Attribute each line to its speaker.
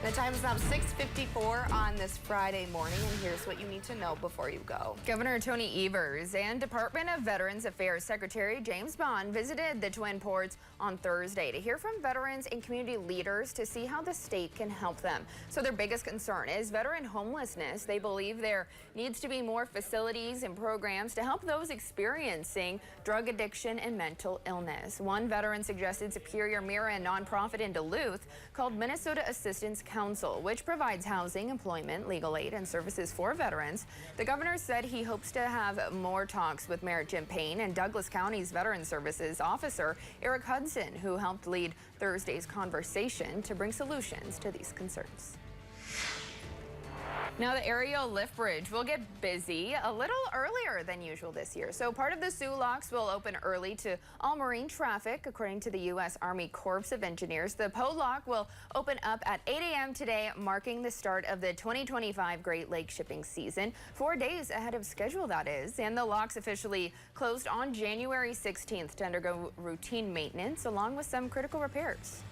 Speaker 1: The time is now 6:54 on this Friday morning, and here's what you need to know before you go.
Speaker 2: Governor Tony Evers and Department of Veterans Affairs Secretary James Bond visited the Twin Ports on Thursday to hear from veterans and community leaders to see how the state can help them. So their biggest concern is veteran homelessness. They believe there needs to be more facilities and programs to help those experiencing drug addiction and mental illness. One veteran suggested Superior Mira, a nonprofit in Duluth called Minnesota Assistance Council, which provides housing, employment, legal aid, and services for veterans. The governor said he hopes to have more talks with Mayor Jim Payne and Douglas County's Veteran Services Officer Eric Hudson, who helped lead Thursday's conversation to bring solutions to these concerns. Now, the aerial lift bridge will get busy a little earlier than usual this year. So part of the Soo Locks will open early to all marine traffic, according to the U.S. Army Corps of Engineers. The Poe Lock will open up at 8 a.m. today, marking the start of the 2025 Great Lakes shipping season. 4 days ahead of schedule, that is. And the locks officially closed on January 16th to undergo routine maintenance, along with some critical repairs.